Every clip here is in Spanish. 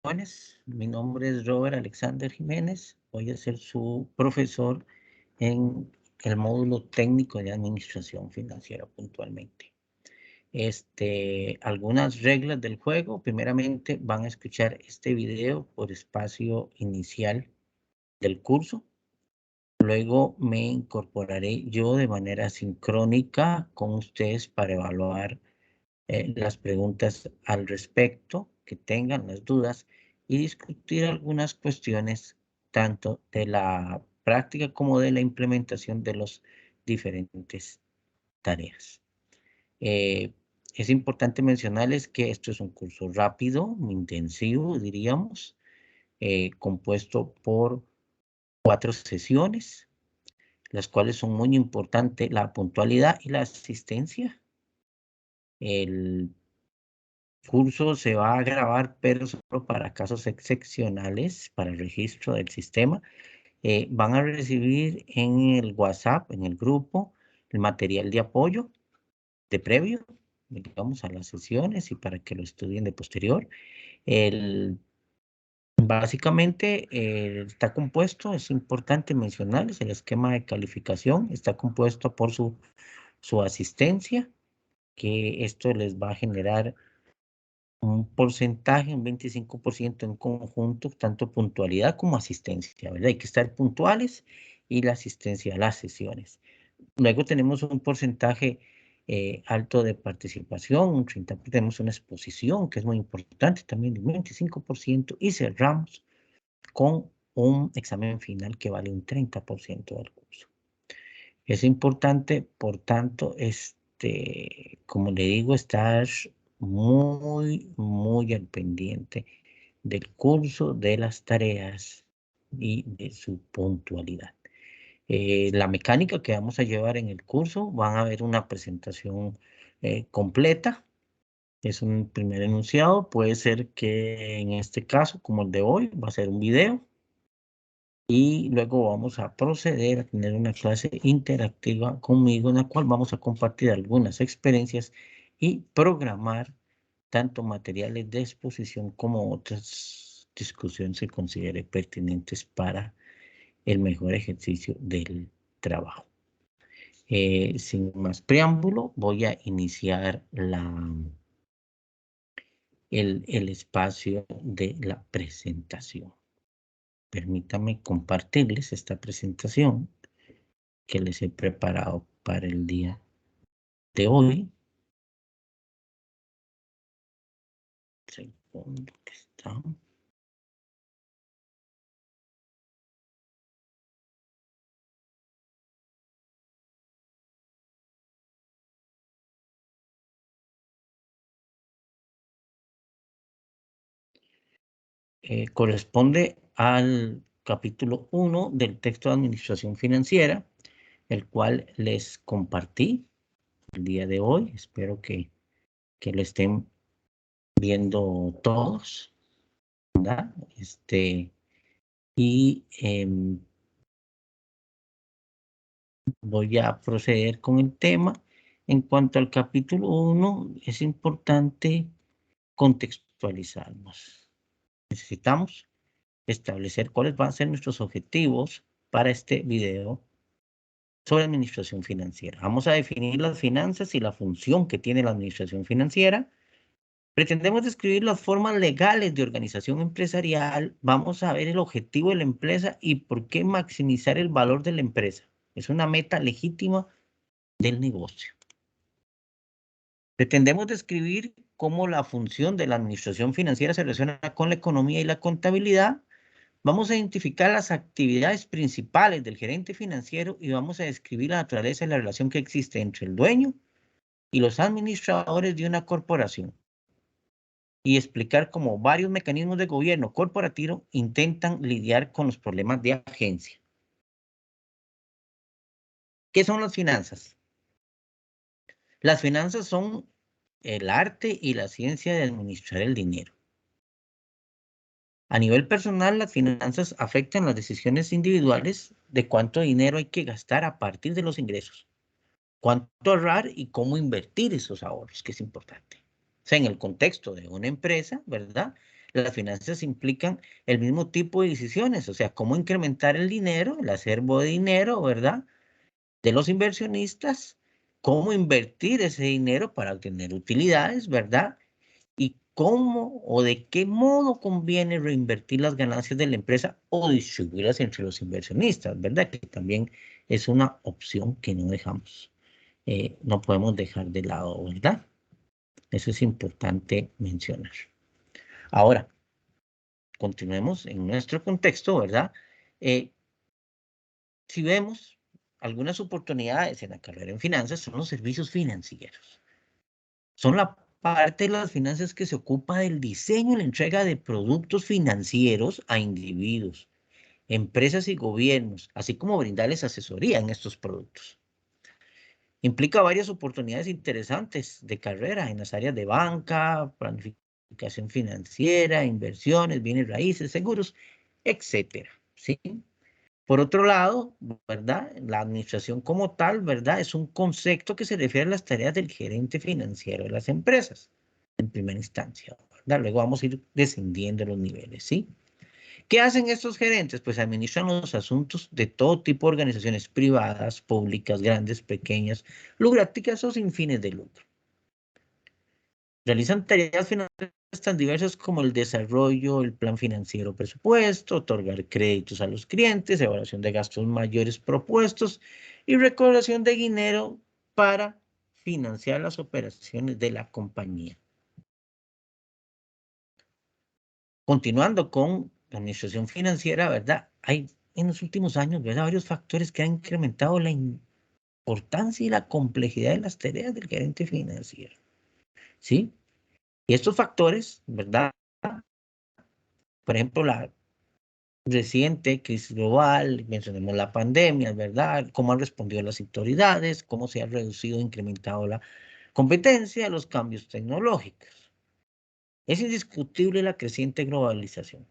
Buenas, mi nombre es Robert Alexander Jiménez. Voy a ser su profesor en el módulo técnico de administración financiera puntualmente. Algunas reglas del juego. Primeramente van a escuchar este video por espacio inicial del curso. Luego me incorporaré yo de manera sincrónica con ustedes para evaluar las preguntas al respecto, que tengan las dudas y discutir algunas cuestiones tanto de la práctica como de la implementación de las diferentes tareas. Eh, es importante mencionarles que esto es un curso rápido, intensivo, diríamos, compuesto por 4 sesiones, las cuales son muy importantes, la puntualidad y la asistencia. El curso se va a grabar, pero solo para casos excepcionales, para el registro del sistema. Van a recibir en el WhatsApp, en el grupo, el material de apoyo de previo, digamos, a las sesiones y para que lo estudien de posterior. Básicamente está compuesto, es importante mencionarles, el esquema de calificación está compuesto por su asistencia, que esto les va a generar un porcentaje, un 25% en conjunto, tanto puntualidad como asistencia, ¿verdad? Hay que estar puntuales y la asistencia a las sesiones. Luego tenemos un porcentaje alto de participación, un 30%, tenemos una exposición que es muy importante también, un 25%, y cerramos con un examen final que vale un 30% del curso. Es importante, por tanto, como le digo, estar muy al pendiente del curso, de las tareas y de su puntualidad. La mecánica que vamos a llevar en el curso, van a ver una presentación completa. Es un primer enunciado, puede ser que en este caso, como el de hoy, va a ser un video. Y luego vamos a proceder a tener una clase interactiva conmigo en la cual vamos a compartir algunas experiencias y programar tanto materiales de exposición como otras discusiones que considere pertinentes para el mejor ejercicio del trabajo. Sin más preámbulo, voy a iniciar el espacio de la presentación. Permítanme compartirles esta presentación que les he preparado para el día de hoy. Segundo que está. Corresponde al capítulo 1 del texto de administración financiera, el cual les compartí el día de hoy. Espero que lo estén viendo todos, ¿verdad? Y voy a proceder con el tema. En cuanto al capítulo 1, es importante contextualizarnos. Necesitamos establecer cuáles van a ser nuestros objetivos para este video sobre administración financiera. Vamos a definir las finanzas y la función que tiene la administración financiera. Pretendemos describir las formas legales de organización empresarial. Vamos a ver el objetivo de la empresa y por qué maximizar el valor de la empresa. Es una meta legítima del negocio. Pretendemos describir cómo la función de la administración financiera se relaciona con la economía y la contabilidad. Vamos a identificar las actividades principales del gerente financiero y vamos a describir la naturaleza y la relación que existe entre el dueño y los administradores de una corporación y explicar cómo varios mecanismos de gobierno corporativo intentan lidiar con los problemas de agencia. ¿Qué son las finanzas? Las finanzas son el arte y la ciencia de administrar el dinero. A nivel personal, las finanzas afectan las decisiones individuales de cuánto dinero hay que gastar a partir de los ingresos, cuánto ahorrar y cómo invertir esos ahorros, que es importante. O sea, en el contexto de una empresa, ¿verdad? las finanzas implican el mismo tipo de decisiones, o sea, cómo incrementar el dinero, el acervo de dinero, ¿verdad? De los inversionistas, cómo invertir ese dinero para obtener utilidades, ¿verdad? Y cómo o de qué modo conviene reinvertir las ganancias de la empresa o distribuirlas entre los inversionistas, ¿verdad? Que también es una opción que no dejamos, no podemos dejar de lado, ¿verdad? Eso es importante mencionar. Ahora, continuemos en nuestro contexto, ¿verdad? Si vemos algunas oportunidades en la carrera en finanzas, son los servicios financieros. Son la parte de las finanzas que se ocupa del diseño y la entrega de productos financieros a individuos, empresas y gobiernos, así como brindarles asesoría en estos productos. Implica varias oportunidades interesantes de carrera en las áreas de banca, planificación financiera, inversiones, bienes raíces, seguros, etcétera, ¿sí? Por otro lado, ¿verdad? La administración como tal, ¿verdad? Es un concepto que se refiere a las tareas del gerente financiero de las empresas, en primera instancia, ¿verdad? Luego vamos a ir descendiendo los niveles, ¿sí? ¿Qué hacen estos gerentes? Pues administran los asuntos de todo tipo de organizaciones privadas, públicas, grandes, pequeñas, lucrativas o sin fines de lucro. Realizan tareas financieras tan diversas como el desarrollo, el plan financiero presupuesto, otorgar créditos a los clientes, evaluación de gastos mayores propuestos y recaudación de dinero para financiar las operaciones de la compañía. Continuando con la administración financiera, ¿verdad? Hay en los últimos años, ¿verdad? Varios factores que han incrementado la importancia y la complejidad de las tareas del gerente financiero, ¿sí? Y estos factores, ¿verdad? Por ejemplo, la reciente crisis global, mencionemos la pandemia, ¿verdad? Cómo han respondido las autoridades, cómo se ha reducido e incrementado la competencia, los cambios tecnológicos. Es indiscutible la creciente globalización,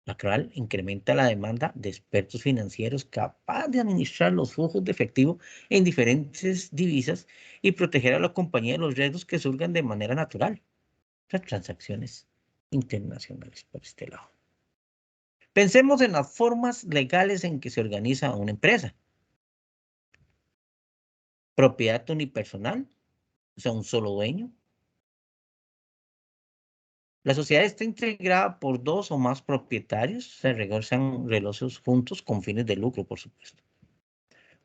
la cual incrementa la demanda de expertos financieros capaces de administrar los flujos de efectivo en diferentes divisas y proteger a la compañía de los riesgos que surgan de manera natural. Las transacciones internacionales por este lado. Pensemos en las formas legales en que se organiza una empresa. Propiedad unipersonal, o sea, un solo dueño. La sociedad está integrada por dos o más propietarios, se regozan relojes juntos con fines de lucro, por supuesto.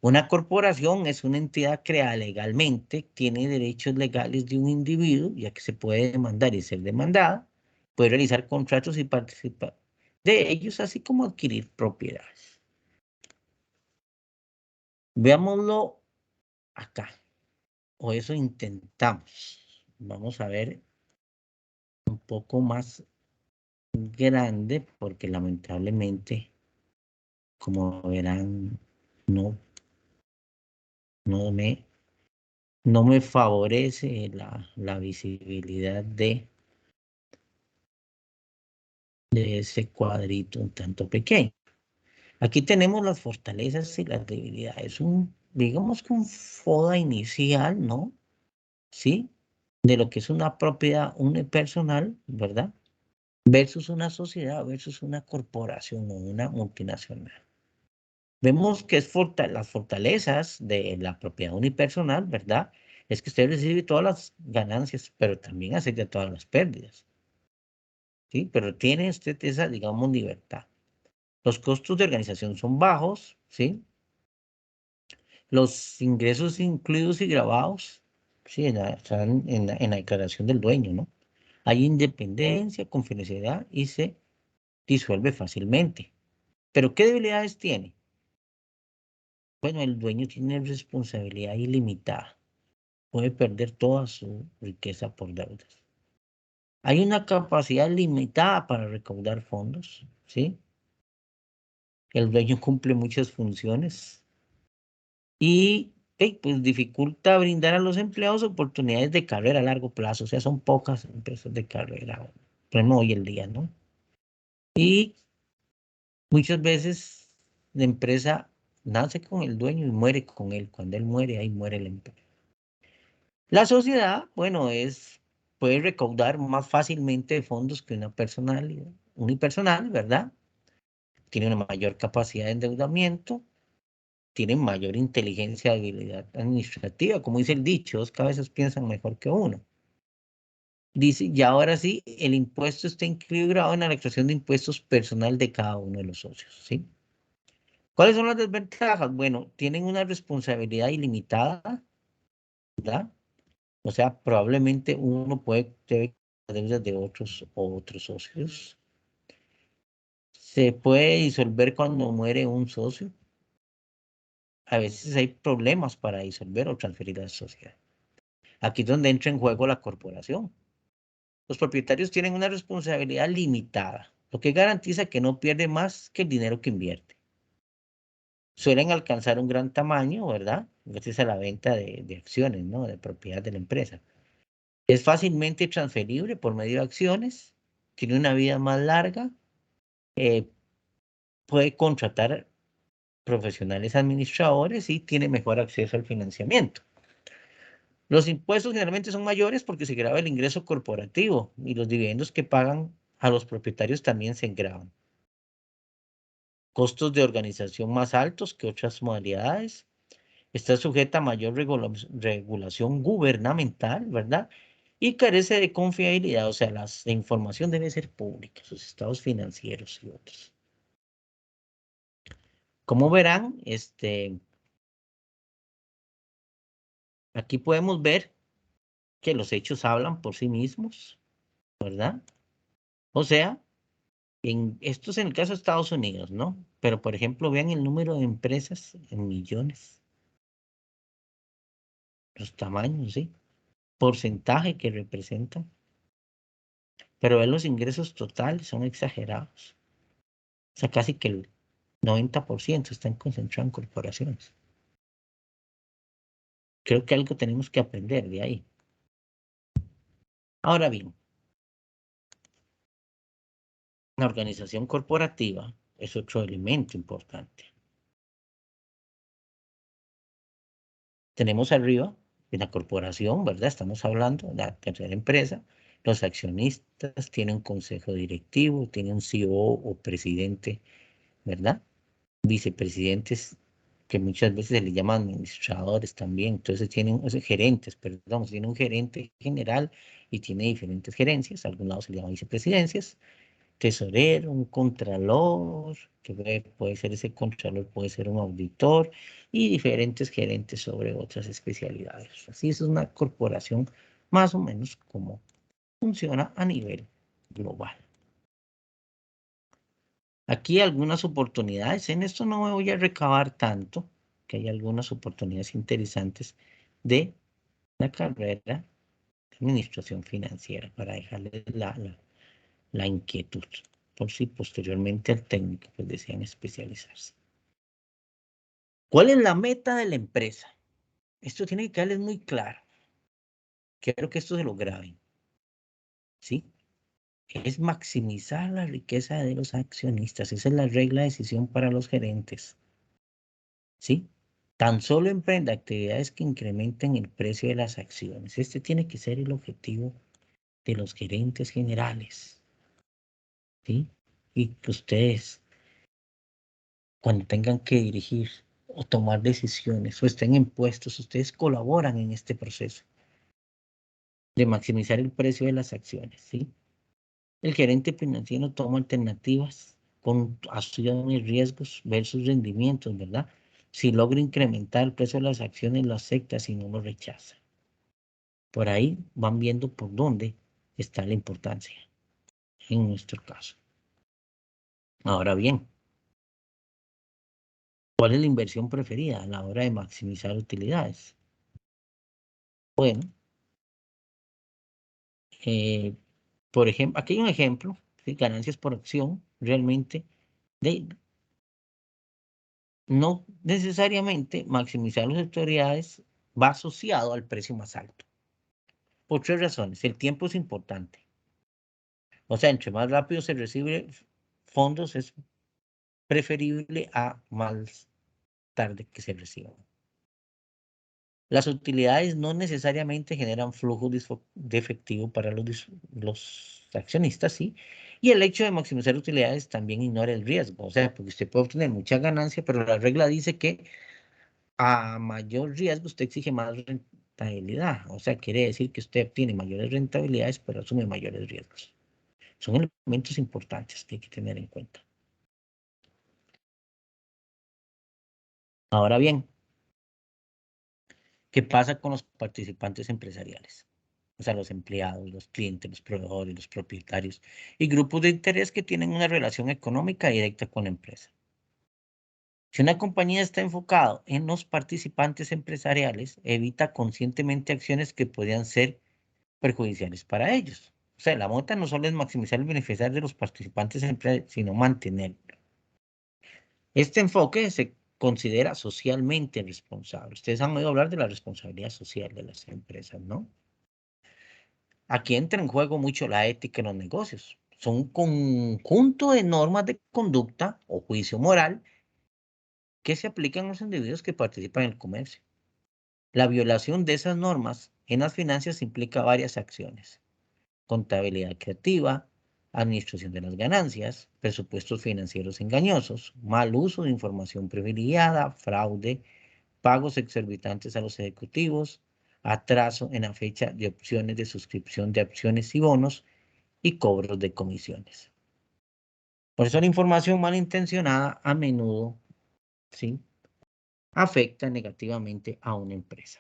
Una corporación es una entidad creada legalmente, tiene derechos legales de un individuo, ya que se puede demandar y ser demandada, puede realizar contratos y participar de ellos, así como adquirir propiedades. Veámoslo acá, o eso intentamos. Vamos a ver un poco más grande, porque lamentablemente, como verán, no, no me, no me favorece la visibilidad de ese cuadrito un tanto pequeño. Aquí tenemos las fortalezas y las debilidades. Digamos que un FODA inicial, ¿no? ¿Sí? De lo que es una propiedad unipersonal, ¿verdad? Versus una sociedad, versus una corporación o una multinacional. Vemos que las fortalezas de la propiedad unipersonal, ¿verdad? Es que usted recibe todas las ganancias, pero también acepta todas las pérdidas, ¿sí? Pero tiene usted esa, digamos, libertad. Los costos de organización son bajos, ¿sí? Los ingresos incluidos y grabados, sí, están en la declaración del dueño, ¿no? Hay independencia, confidencialidad y se disuelve fácilmente. ¿Pero qué debilidades tiene? Bueno, el dueño tiene responsabilidad ilimitada. Puede perder toda su riqueza por deudas. Hay una capacidad limitada para recaudar fondos, ¿sí? El dueño cumple muchas funciones y pues dificulta brindar a los empleados oportunidades de carrera a largo plazo. O sea, son pocas empresas de carrera, pero no hoy en día, ¿no? Y muchas veces la empresa nace con el dueño y muere con él. Cuando él muere, ahí muere la empresa. La sociedad, bueno, es puede recaudar más fácilmente fondos que una personal, unipersonal, ¿verdad? Tiene una mayor capacidad de endeudamiento, tiene mayor inteligencia y habilidad administrativa. Como dice el dicho, dos cabezas piensan mejor que uno. Dice, y ahora sí, el impuesto está incluido en la declaración de impuestos personal de cada uno de los socios, ¿sí? ¿Cuáles son las desventajas? Bueno, tienen una responsabilidad ilimitada, ¿verdad? O sea, probablemente uno puede tener deudas de otros socios. Se puede disolver cuando muere un socio. A veces hay problemas para disolver o transferir la sociedad. Aquí es donde entra en juego la corporación. Los propietarios tienen una responsabilidad limitada, lo que garantiza que no pierde más que el dinero que invierte. Suelen alcanzar un gran tamaño, ¿verdad? Gracias a la venta de acciones, ¿no? De propiedad de la empresa. Es fácilmente transferible por medio de acciones, tiene una vida más larga, eh, puede contratar profesionales administradores y tiene mejor acceso al financiamiento. Los impuestos generalmente son mayores porque se grava el ingreso corporativo y los dividendos que pagan a los propietarios también se gravan. Costos de organización más altos que otras modalidades. Está sujeta a mayor regulación gubernamental, ¿verdad? Y carece de confiabilidad, o sea, la información debe ser pública, sus estados financieros y otros. Como verán, aquí podemos ver que los hechos hablan por sí mismos, ¿verdad? O sea, esto es en el caso de Estados Unidos, ¿no? Pero, por ejemplo, vean el número de empresas en millones, los tamaños, ¿sí? Porcentaje que representan. Pero vean los ingresos totales, son exagerados. O sea, casi que el 90% están concentrados en corporaciones. Creo que algo tenemos que aprender de ahí. Ahora bien, la organización corporativa es otro elemento importante. Tenemos arriba en la corporación, ¿verdad? Estamos hablando de la tercera empresa. Los accionistas tienen un consejo directivo, tienen un CEO o presidente, ¿verdad? Vicepresidentes que muchas veces se les llaman administradores también. Entonces tienen gerentes, perdón, tiene un gerente general y tiene diferentes gerencias. A algunos lados se le llaman vicepresidencias. Tesorero, un contralor, que puede ser ese contralor, puede ser un auditor y diferentes gerentes sobre otras especialidades. Así es una corporación más o menos como funciona a nivel global. Aquí algunas oportunidades, en esto no me voy a recabar tanto, que hay algunas oportunidades interesantes de la carrera de administración financiera para dejarles la inquietud, por si posteriormente al técnico pues desean especializarse. ¿Cuál es la meta de la empresa? Esto tiene que quedarles muy claro. Quiero que esto se lo graben, ¿sí? Es maximizar la riqueza de los accionistas. Esa es la regla de decisión para los gerentes, ¿sí? Tan solo emprenda actividades que incrementen el precio de las acciones. Este tiene que ser el objetivo de los gerentes generales, ¿sí? Y que ustedes, cuando tengan que dirigir o tomar decisiones o estén en puestos, ustedes colaboran en este proceso de maximizar el precio de las acciones, ¿sí? El gerente financiero toma alternativas con acciones, riesgos versus rendimientos, ¿verdad? Si logra incrementar el precio de las acciones, lo acepta, si no lo rechaza. Por ahí van viendo por dónde está la importancia en nuestro caso. Ahora bien, ¿cuál es la inversión preferida a la hora de maximizar utilidades? Bueno, eh, por ejemplo, aquí hay un ejemplo, ¿sí? Ganancias por acción, realmente, de no necesariamente maximizar las utilidades va asociado al precio más alto. Por tres razones. El tiempo es importante. O sea, entre más rápido se recibe fondos es preferible a más tarde que se reciban. Las utilidades no necesariamente generan flujos de efectivo para los accionistas, ¿sí? Y el hecho de maximizar utilidades también ignora el riesgo. O sea, porque usted puede obtener mucha ganancia, pero la regla dice que a mayor riesgo usted exige más rentabilidad. O sea, quiere decir que usted obtiene mayores rentabilidades, pero asume mayores riesgos. Son elementos importantes que hay que tener en cuenta. Ahora bien, ¿qué pasa con los participantes empresariales? O sea, los empleados, los clientes, los proveedores, los propietarios y grupos de interés que tienen una relación económica directa con la empresa. Si una compañía está enfocada en los participantes empresariales, evita conscientemente acciones que podrían ser perjudiciales para ellos. O sea, la meta no solo es maximizar el beneficio de los participantes, sino mantenerlo. Este enfoque se considera socialmente responsable. Ustedes han oído hablar de la responsabilidad social de las empresas, ¿no? Aquí entra en juego mucho la ética en los negocios. Son un conjunto de normas de conducta o juicio moral que se aplican a los individuos que participan en el comercio. La violación de esas normas en las finanzas implica varias acciones: contabilidad creativa, administración de las ganancias, presupuestos financieros engañosos, mal uso de información privilegiada, fraude, pagos exorbitantes a los ejecutivos, atraso en la fecha de opciones de suscripción de acciones y bonos y cobros de comisiones. Por eso la información malintencionada a menudo, ¿sí?, afecta negativamente a una empresa.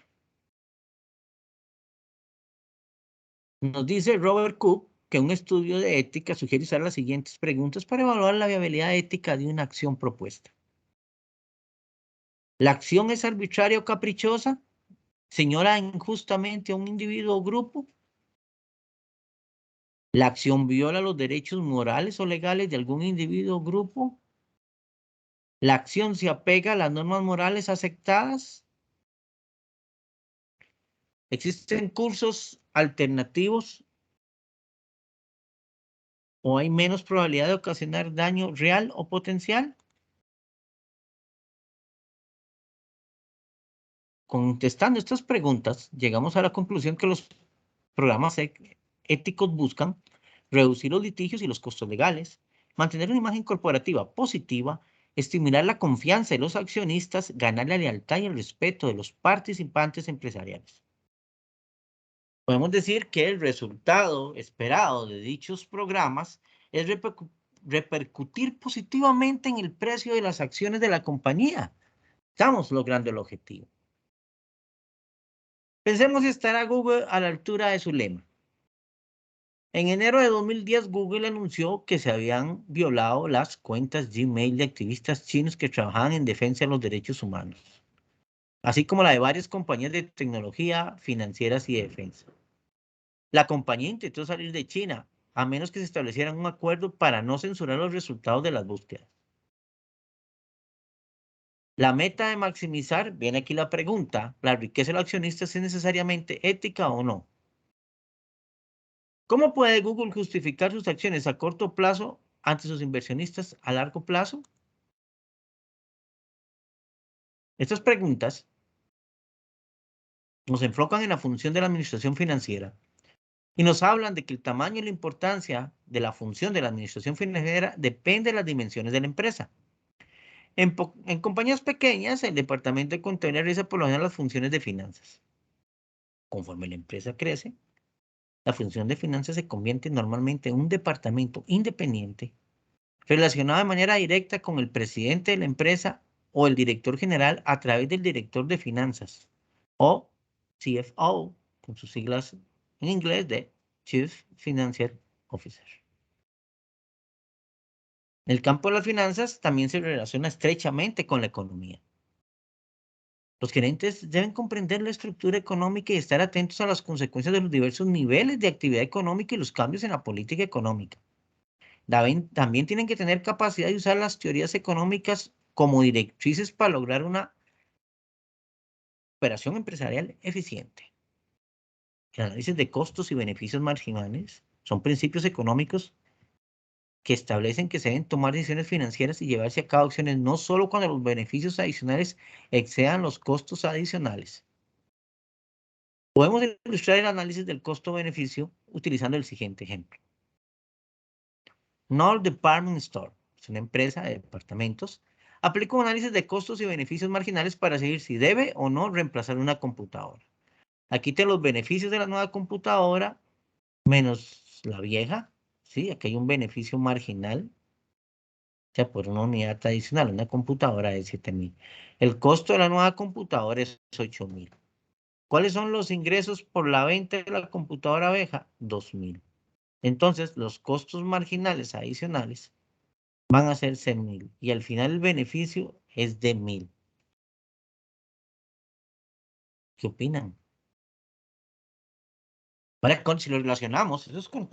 Nos dice Robert Cook que un estudio de ética sugiere usar las siguientes preguntas para evaluar la viabilidad ética de una acción propuesta. ¿La acción es arbitraria o caprichosa? ¿Señala injustamente a un individuo o grupo? ¿La acción viola los derechos morales o legales de algún individuo o grupo? ¿La acción se apega a las normas morales aceptadas? ¿Existen cursos alternativos o hay menos probabilidad de ocasionar daño real o potencial? Contestando estas preguntas, llegamos a la conclusión que los programas éticos buscan reducir los litigios y los costos legales, mantener una imagen corporativa positiva, estimular la confianza de los accionistas, ganar la lealtad y el respeto de los participantes empresariales. Podemos decir que el resultado esperado de dichos programas es repercutir positivamente en el precio de las acciones de la compañía. Estamos logrando el objetivo. Pensemos si estará Google a la altura de su lema. En enero de 2010, Google anunció que se habían violado las cuentas Gmail de activistas chinos que trabajaban en defensa de los derechos humanos, así como la de varias compañías de tecnología, financieras y de defensa. La compañía intentó salir de China, a menos que se estableciera un acuerdo para no censurar los resultados de las búsquedas. La meta de maximizar, viene aquí la pregunta, la riqueza de los accionistas es necesariamente ética o no. ¿Cómo puede Google justificar sus acciones a corto plazo ante sus inversionistas a largo plazo? Estas preguntas nos enfocan en la función de la administración financiera y nos hablan de que el tamaño y la importancia de la función de la administración financiera depende de las dimensiones de la empresa. En compañías pequeñas, el departamento de contabilidad realiza por lo general las funciones de finanzas. Conforme la empresa crece, la función de finanzas se convierte normalmente en un departamento independiente relacionado de manera directa con el presidente de la empresa o el director general a través del director de finanzas o CFO, con sus siglas en inglés de Chief Financial Officer. El campo de las finanzas también se relaciona estrechamente con la economía. Los gerentes deben comprender la estructura económica y estar atentos a las consecuencias de los diversos niveles de actividad económica y los cambios en la política económica. También tienen que tener capacidad de usar las teorías económicas como directrices para lograr una operación empresarial eficiente. El análisis de costos y beneficios marginales son principios económicos que establecen que se deben tomar decisiones financieras y llevarse a cabo acciones no solo cuando los beneficios adicionales excedan los costos adicionales. Podemos ilustrar el análisis del costo-beneficio utilizando el siguiente ejemplo. Knoll Department Store es una empresa de departamentos. Aplica un análisis de costos y beneficios marginales para decidir si debe o no reemplazar una computadora. Aquí tengo los beneficios de la nueva computadora menos la vieja. ¿Sí? Aquí hay un beneficio marginal. O sea, por una unidad adicional, una computadora de 7.000. El costo de la nueva computadora es 8.000. ¿Cuáles son los ingresos por la venta de la computadora vieja? 2.000. Entonces, los costos marginales adicionales van a ser 6.000. Y al final el beneficio es de 1.000. ¿Qué opinan? Ahora, si lo relacionamos, eso es con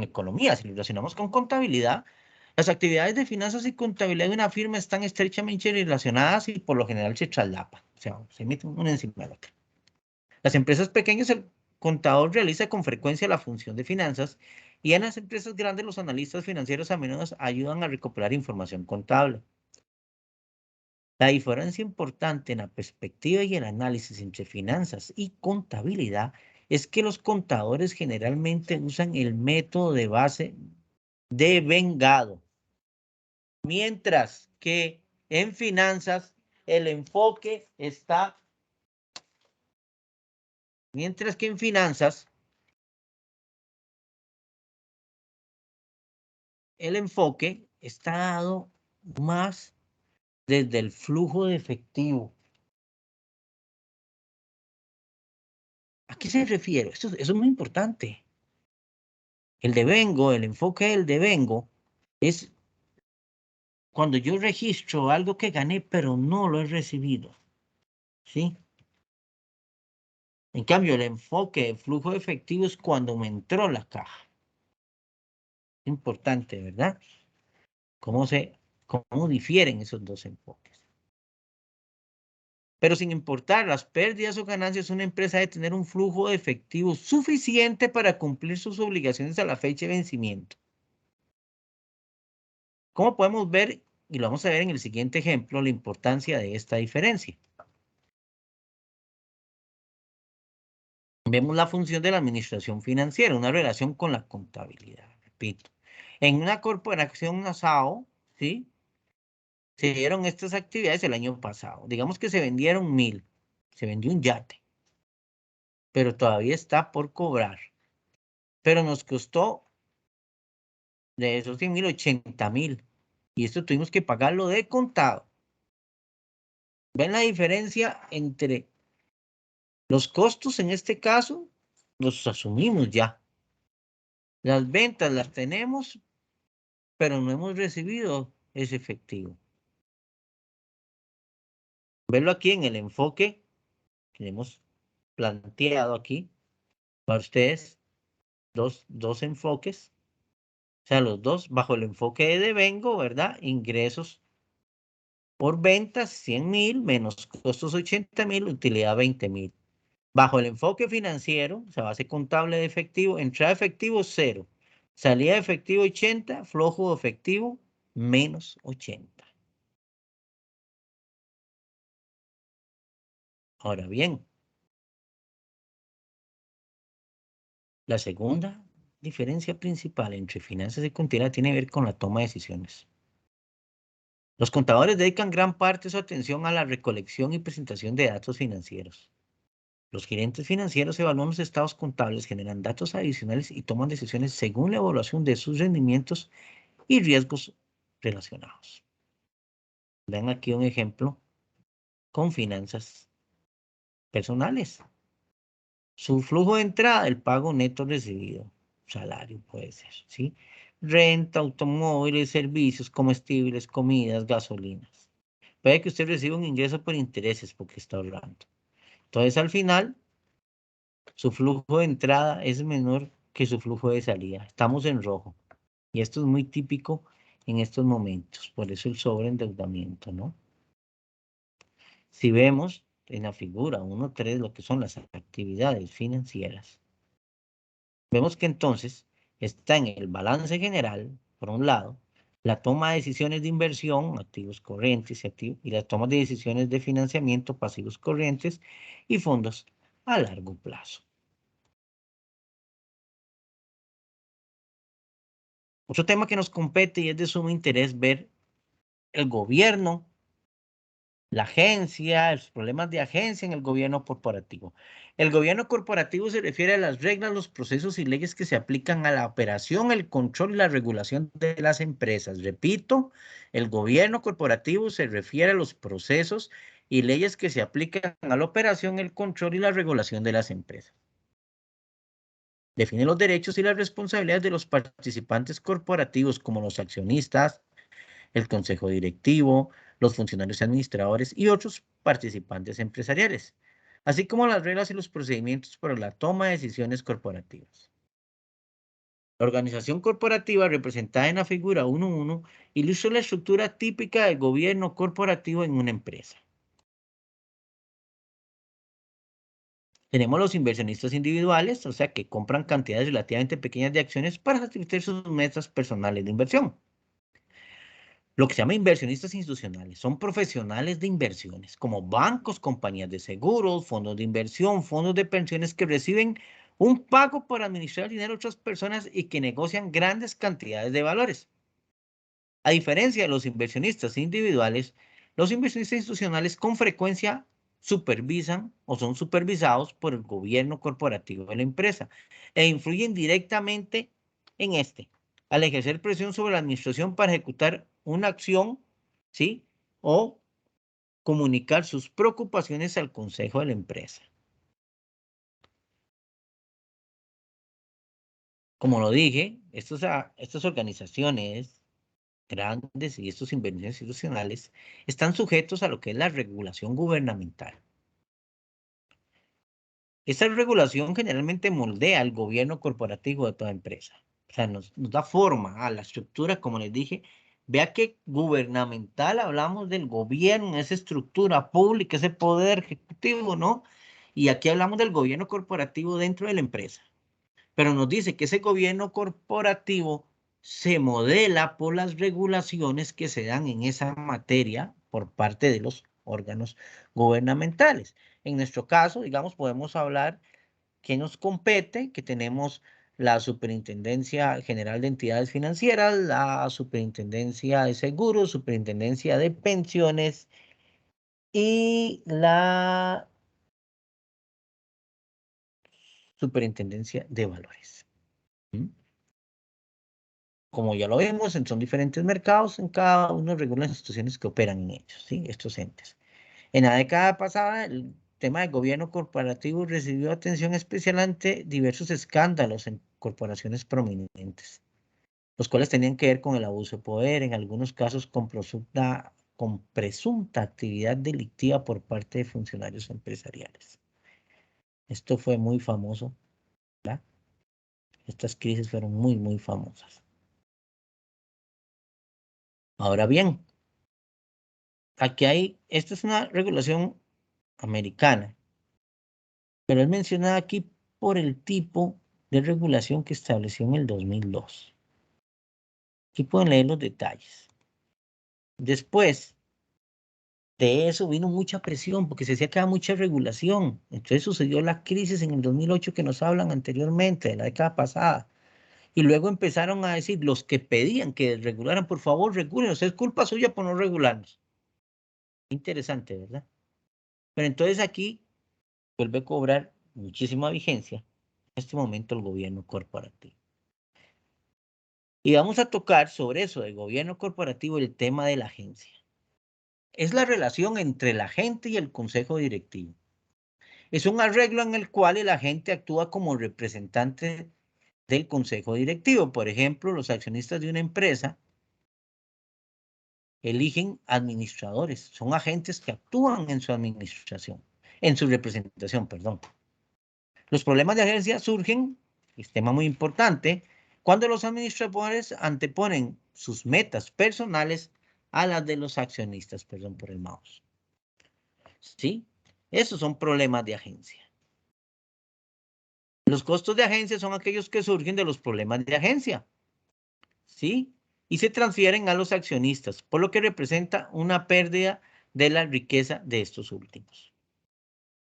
economía, si lo relacionamos con contabilidad, las actividades de finanzas y contabilidad de una firma están estrechamente relacionadas y por lo general se traslapan, o sea, se meten una encima de la otra. Las empresas pequeñas, el contador realiza con frecuencia la función de finanzas y en las empresas grandes los analistas financieros a menudo ayudan a recopilar información contable. La diferencia importante en la perspectiva y el análisis entre finanzas y contabilidad es que los contadores generalmente usan el método de base de vengado, mientras que en finanzas el enfoque está, mientras que en finanzas el enfoque está dado más desde el flujo de efectivo. ¿A qué se refiere? Eso es muy importante. El devengo, el enfoque del devengo es cuando yo registro algo que gané, pero no lo he recibido. ¿Sí? En cambio, el enfoque de flujo de efectivo es cuando me entró la caja. Importante, ¿verdad? ¿Cómo difieren esos dos enfoques? Pero sin importar las pérdidas o ganancias, una empresa debe tener un flujo de efectivo suficiente para cumplir sus obligaciones a la fecha de vencimiento. ¿Cómo podemos ver, y lo vamos a ver en el siguiente ejemplo, la importancia de esta diferencia? Vemos la función de la administración financiera, una relación con la contabilidad, repito. En una corporación ASAO, ¿sí? Se dieron estas actividades el año pasado. Digamos que se vendieron 1.000, se vendió un yate, pero todavía está por cobrar. Pero nos costó de esos 100.000, 80.000. Y esto tuvimos que pagarlo de contado. ¿Ven la diferencia entre los costos en este caso? Los asumimos ya. Las ventas las tenemos, pero no hemos recibido ese efectivo. Verlo aquí en el enfoque que hemos planteado aquí para ustedes, dos enfoques, o sea, los dos bajo el enfoque de devengo, ¿verdad? Ingresos por ventas 100.000 menos costos 80.000, utilidad 20.000. Bajo el enfoque financiero, o sea, base contable de efectivo, entrada de efectivo 0, salida de efectivo 80, flujo de efectivo menos 80. Ahora bien, la segunda diferencia principal entre finanzas y contabilidad tiene que ver con la toma de decisiones. Los contadores dedican gran parte de su atención a la recolección y presentación de datos financieros. Los gerentes financieros evalúan los estados contables, generan datos adicionales y toman decisiones según la evaluación de sus rendimientos y riesgos relacionados. Vean aquí un ejemplo con finanzas personales. Su flujo de entrada, el pago neto recibido, salario puede ser, ¿sí? Renta, automóviles, servicios, comestibles, comidas, gasolinas. Puede que usted reciba un ingreso por intereses porque está ahorrando. Entonces, al final, su flujo de entrada es menor que su flujo de salida. Estamos en rojo. Y esto es muy típico en estos momentos. Por eso el sobreendeudamiento, ¿no? Si vemos en la figura 1.3 lo que son las actividades financieras, vemos que entonces está en el balance general, por un lado, la toma de decisiones de inversión, activos corrientes y las tomas de decisiones de financiamiento, pasivos corrientes y fondos a largo plazo. Otro tema que nos compete y es de sumo interés ver el gobierno, la agencia, los problemas de agencia en el gobierno corporativo. El gobierno corporativo se refiere a las reglas, los procesos y leyes que se aplican a la operación, el control y la regulación de las empresas. Repito, el gobierno corporativo se refiere a los procesos y leyes que se aplican a la operación, el control y la regulación de las empresas. Define los derechos y las responsabilidades de los participantes corporativos como los accionistas, el consejo directivo, los funcionarios administradores y otros participantes empresariales, así como las reglas y los procedimientos para la toma de decisiones corporativas. La organización corporativa representada en la figura 1.1 ilustra la estructura típica del gobierno corporativo en una empresa. Tenemos los inversionistas individuales, o sea, que compran cantidades relativamente pequeñas de acciones para satisfacer sus metas personales de inversión. Lo que se llama inversionistas institucionales son profesionales de inversiones, como bancos, compañías de seguros, fondos de inversión, fondos de pensiones que reciben un pago por administrar el dinero de otras personas y que negocian grandes cantidades de valores. A diferencia de los inversionistas individuales, los inversionistas institucionales con frecuencia supervisan o son supervisados por el gobierno corporativo de la empresa e influyen directamente en este, al ejercer presión sobre la administración para ejecutar una acción, ¿sí? O comunicar sus preocupaciones al consejo de la empresa. Como lo dije, estas organizaciones grandes y estos inversiones institucionales están sujetos a lo que es la regulación gubernamental. Esta regulación generalmente moldea el gobierno corporativo de toda empresa. O sea, nos da forma a la estructura, como les dije. Vea que gubernamental hablamos del gobierno, esa estructura pública, ese poder ejecutivo, ¿no? Y aquí hablamos del gobierno corporativo dentro de la empresa. Pero nos dice que ese gobierno corporativo se modela por las regulaciones que se dan en esa materia por parte de los órganos gubernamentales. En nuestro caso, digamos, podemos hablar que nos compete, que tenemos la Superintendencia General de Entidades Financieras, la Superintendencia de Seguros, Superintendencia de Pensiones y la Superintendencia de Valores. ¿Mm? Como ya lo vemos, son diferentes mercados, en cada uno regulan las instituciones que operan en ellos, ¿sí? Estos entes. En la década pasada, el tema del gobierno corporativo recibió atención especial ante diversos escándalos en corporaciones prominentes, los cuales tenían que ver con el abuso de poder, en algunos casos con presunta actividad delictiva por parte de funcionarios empresariales. Esto fue muy famoso, ¿verdad? Estas crisis fueron muy famosas. Ahora bien, esta es una regulación americana, pero es mencionada aquí por el tipo de regulación que estableció en el 2002. Aquí pueden leer los detalles. Después de eso vino mucha presión porque se decía que había mucha regulación. Entonces sucedió la crisis en el 2008 que nos hablan anteriormente, de la década pasada. Y luego empezaron a decir los que pedían que regularan, por favor, regúlenos, es culpa suya por no regularnos. Interesante, ¿verdad? Pero entonces aquí vuelve a cobrar muchísima vigencia en este momento el gobierno corporativo. Y vamos a tocar sobre eso del gobierno corporativo el tema de la agencia. Es la relación entre la gente y el consejo directivo. Es un arreglo en el cual el agente actúa como representante del consejo directivo. Por ejemplo, los accionistas de una empresa eligen administradores. Son agentes que actúan en su administración, en su representación, perdón. Los problemas de agencia surgen, es tema muy importante, cuando los administradores anteponen sus metas personales a las de los accionistas, perdón por el mouse. ¿Sí? Esos son problemas de agencia. Los costos de agencia son aquellos que surgen de los problemas de agencia. ¿Sí? Y se transfieren a los accionistas, por lo que representa una pérdida de la riqueza de estos últimos.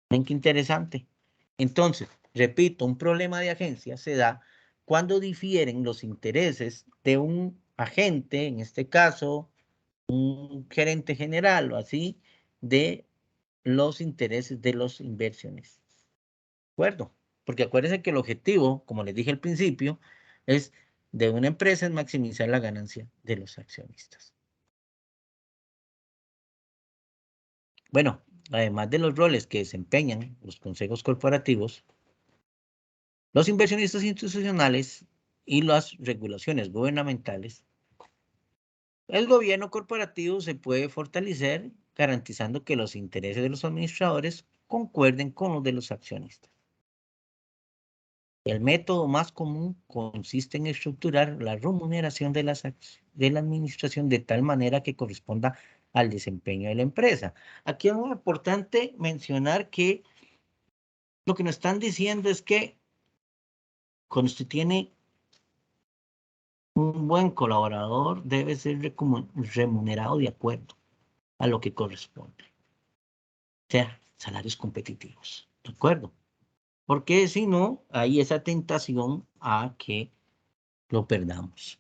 ¿Ven qué interesante? Entonces, repito, un problema de agencia se da cuando difieren los intereses de un agente, en este caso, un gerente general o así, de los intereses de los inversionistas. ¿De acuerdo? Porque acuérdense que el objetivo, como les dije al principio, es de una empresa es maximizar la ganancia de los accionistas. Bueno, además de los roles que desempeñan los consejos corporativos, los inversionistas institucionales y las regulaciones gubernamentales, el gobierno corporativo se puede fortalecer garantizando que los intereses de los administradores concuerden con los de los accionistas. El método más común consiste en estructurar la remuneración de la administración de tal manera que corresponda al desempeño de la empresa. Aquí es muy importante mencionar que lo que nos están diciendo es que cuando usted tiene un buen colaborador, debe ser remunerado de acuerdo a lo que corresponde. O sea, salarios competitivos. ¿De acuerdo? Porque si no, hay esa tentación a que lo perdamos,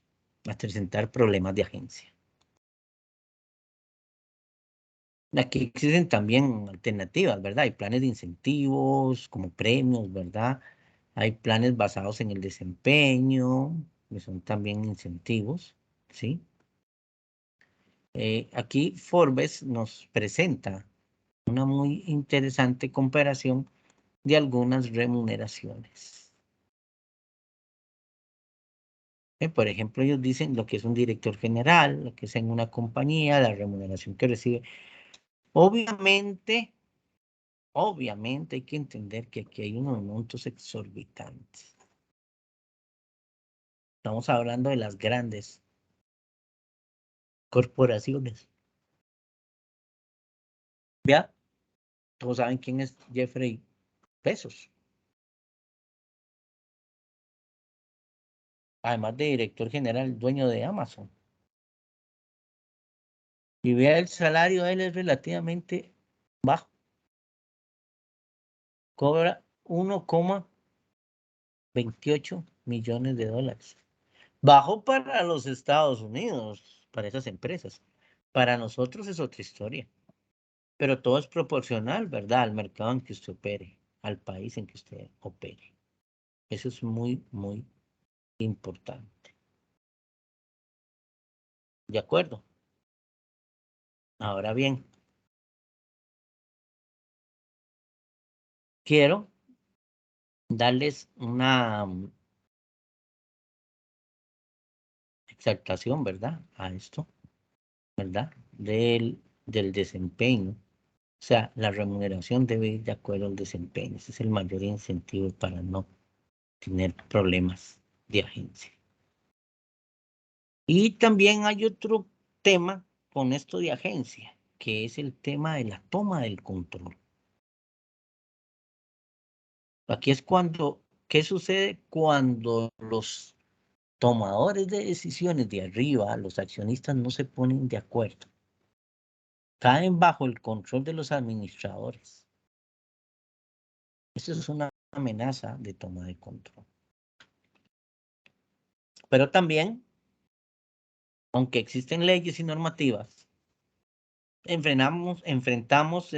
a presentar problemas de agencia. Aquí existen también alternativas, ¿verdad? Hay planes de incentivos como premios, ¿verdad? Hay planes basados en el desempeño, que son también incentivos, ¿sí? Aquí Forbes nos presenta una muy interesante comparación de algunas remuneraciones. Por ejemplo, ellos dicen lo que es un director general, lo que es en una compañía, la remuneración que recibe. Obviamente hay que entender que aquí hay unos montos exorbitantes. Estamos hablando de las grandes corporaciones. Vea, todos saben quién es Jeffrey Bezos. Además de director general, dueño de Amazon. Y vea, el salario de él es relativamente bajo. Cobra 1,28 millones de dólares. Bajo para los Estados Unidos, para esas empresas. Para nosotros es otra historia. Pero todo es proporcional, ¿verdad? Al mercado en que usted opere, al país en que usted opere. Eso es muy, muy importante. ¿De acuerdo? Ahora bien, quiero darles una exaltación, ¿verdad? A esto, ¿verdad? Del desempeño. O sea, la remuneración debe ir de acuerdo al desempeño. Ese es el mayor incentivo para no tener problemas de agencia. Y también hay otro tema con esto de agencia, que es el tema de la toma del control. Aquí es cuando, ¿qué sucede cuando los tomadores de decisiones de arriba, los accionistas, no se ponen de acuerdo? Caen bajo el control de los administradores. Eso es una amenaza de toma de control. Pero también, aunque existen leyes y normativas, enfrentamos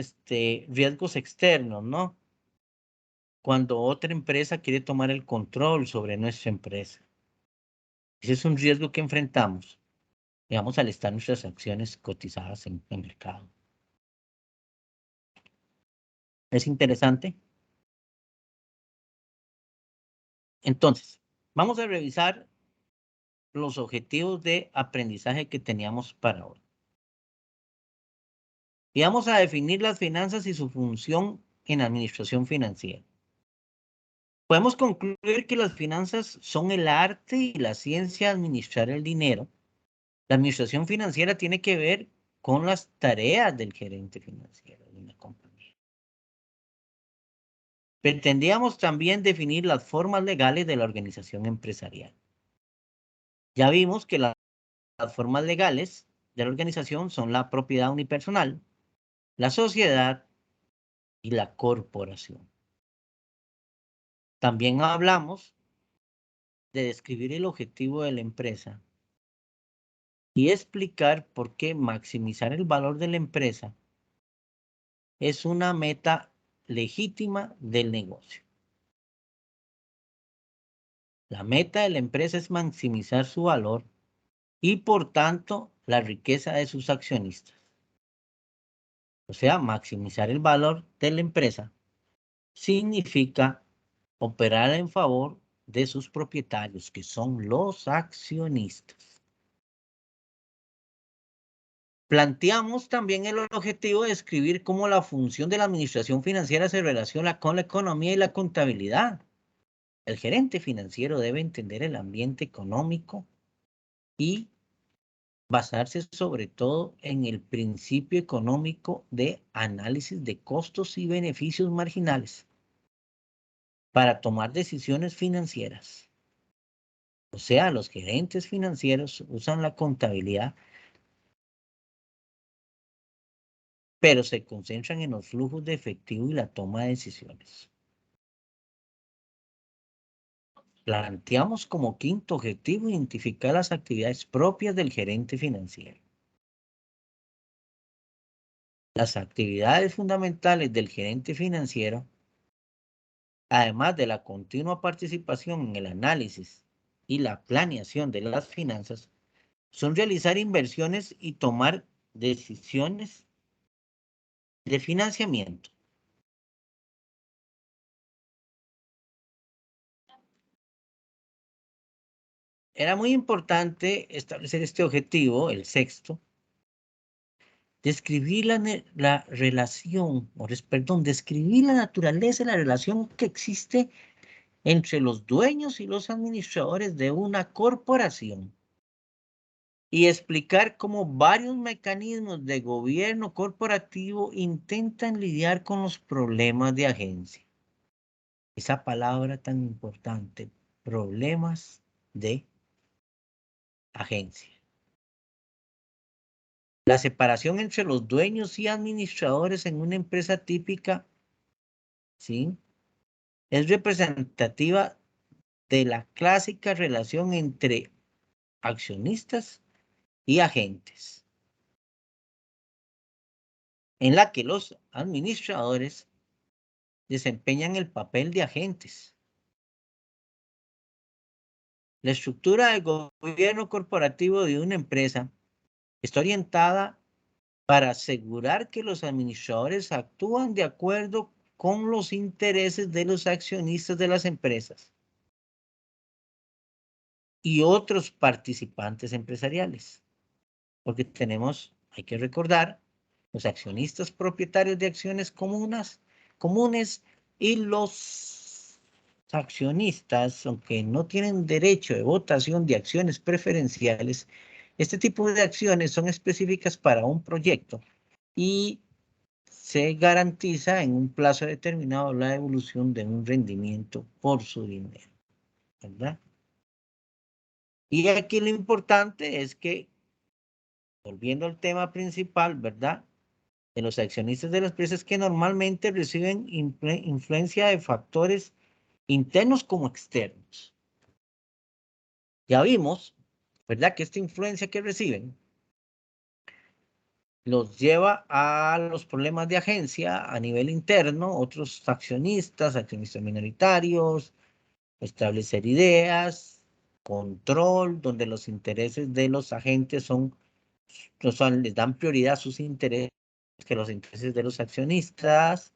riesgos externos, ¿no? Cuando otra empresa quiere tomar el control sobre nuestra empresa. Ese es un riesgo que enfrentamos, digamos, al estar nuestras acciones cotizadas en el mercado. Es interesante. Entonces, vamos a revisar los objetivos de aprendizaje que teníamos para hoy. Y vamos a definir las finanzas y su función en la administración financiera. Podemos concluir que las finanzas son el arte y la ciencia de administrar el dinero. La administración financiera tiene que ver con las tareas del gerente financiero de una compañía. Pretendíamos también definir las formas legales de la organización empresarial. Ya vimos que las formas legales de la organización son la propiedad unipersonal, la sociedad y la corporación. También hablamos de describir el objetivo de la empresa y explicar por qué maximizar el valor de la empresa es una meta legítima del negocio. La meta de la empresa es maximizar su valor y, por tanto, la riqueza de sus accionistas. O sea, maximizar el valor de la empresa significa operar en favor de sus propietarios, que son los accionistas. Planteamos también el objetivo de describir cómo la función de la administración financiera se relaciona con la economía y la contabilidad. El gerente financiero debe entender el ambiente económico y basarse sobre todo en el principio económico de análisis de costos y beneficios marginales para tomar decisiones financieras. O sea, los gerentes financieros usan la contabilidad, pero se concentran en los flujos de efectivo y la toma de decisiones. Planteamos como quinto objetivo identificar las actividades propias del gerente financiero. Las actividades fundamentales del gerente financiero, además de la continua participación en el análisis y la planeación de las finanzas, son realizar inversiones y tomar decisiones de financiamiento. Era muy importante establecer este objetivo, el sexto, describir la relación, describir la naturaleza de la relación que existe entre los dueños y los administradores de una corporación y explicar cómo varios mecanismos de gobierno corporativo intentan lidiar con los problemas de agencia. Esa palabra tan importante, problemas de agencia. La separación entre los dueños y administradores en una empresa típica, ¿sí?, es representativa de la clásica relación entre accionistas y agentes, en la que los administradores desempeñan el papel de agentes. La estructura del gobierno corporativo de una empresa está orientada para asegurar que los administradores actúan de acuerdo con los intereses de los accionistas de las empresas y otros participantes empresariales. Porque hay que recordar, los accionistas propietarios de acciones comunes y los accionistas, aunque no tienen derecho de votación de acciones preferenciales, este tipo de acciones son específicas para un proyecto y se garantiza en un plazo determinado la evolución de un rendimiento por su dinero, ¿verdad? Y aquí lo importante es que, volviendo al tema principal, ¿verdad?, de los accionistas de las empresas que normalmente reciben influencia de factores internos como externos. Ya vimos, ¿verdad?, que esta influencia que reciben los lleva a los problemas de agencia a nivel interno, otros accionistas minoritarios, establecer ideas, control, donde los intereses de los agentes les dan prioridad a sus intereses que los intereses de los accionistas.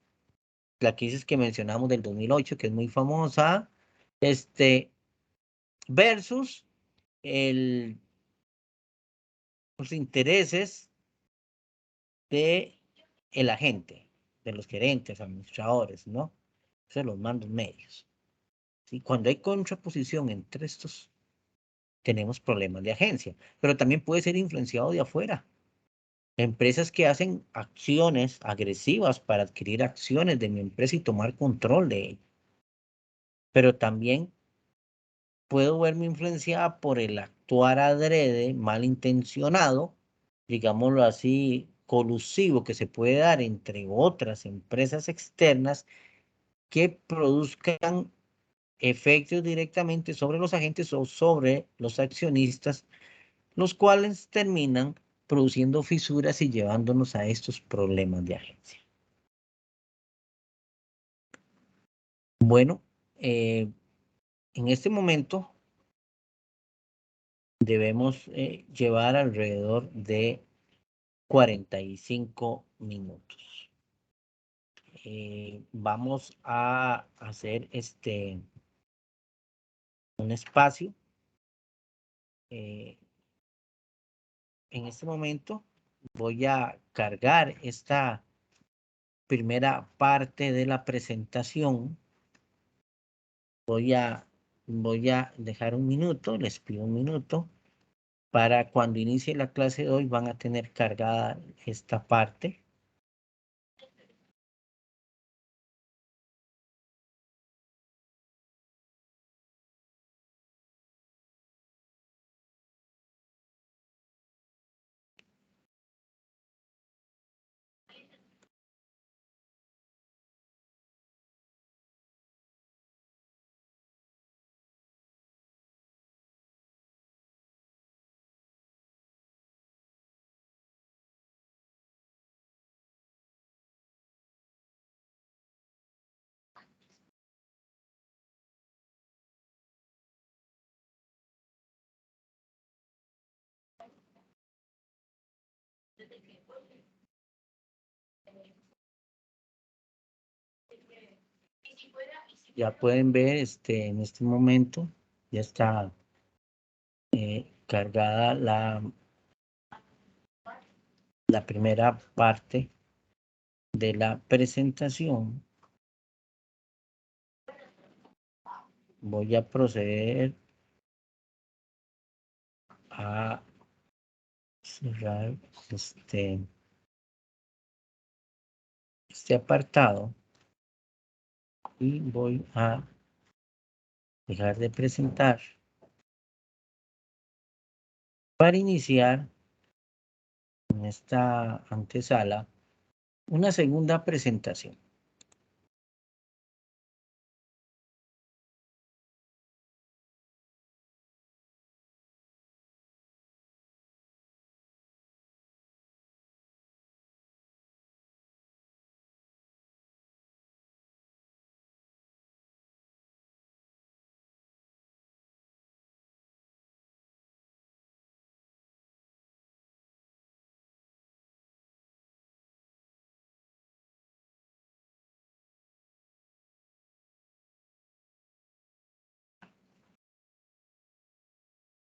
La crisis que mencionamos del 2008, que es muy famosa, versus los intereses de el agente, de los gerentes, administradores, ¿no? De los mandos medios. ¿Sí? Cuando hay contraposición entre estos, tenemos problemas de agencia, pero también puede ser influenciado de afuera. Empresas que hacen acciones agresivas para adquirir acciones de mi empresa y tomar control de ella. Pero también puedo verme influenciada por el actuar adrede, malintencionado, digámoslo así, colusivo, que se puede dar entre otras empresas externas que produzcan efectos directamente sobre los agentes o sobre los accionistas, los cuales terminan produciendo fisuras y llevándonos a estos problemas de agencia. Bueno, en este momento debemos llevar alrededor de 45 minutos. Vamos a hacer un espacio. En este momento voy a cargar esta primera parte de la presentación. Voy a dejar un minuto, les pido un minuto, para cuando inicie la clase de hoy van a tener cargada esta parte. Ya pueden ver, en este momento ya está cargada la primera parte de la presentación. Voy a proceder a cerrar este apartado y voy a dejar de presentar para iniciar en esta antesala una segunda presentación.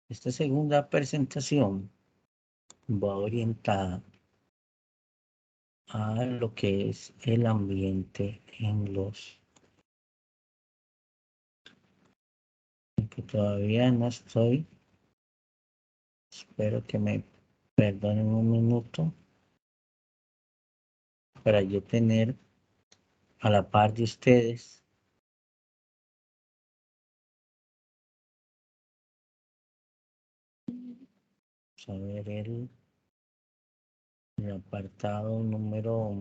Esta segunda presentación va orientada a lo que es el ambiente en los que todavía no estoy. Espero que me perdonen un minuto para yo tener a la par de ustedes saber el apartado número.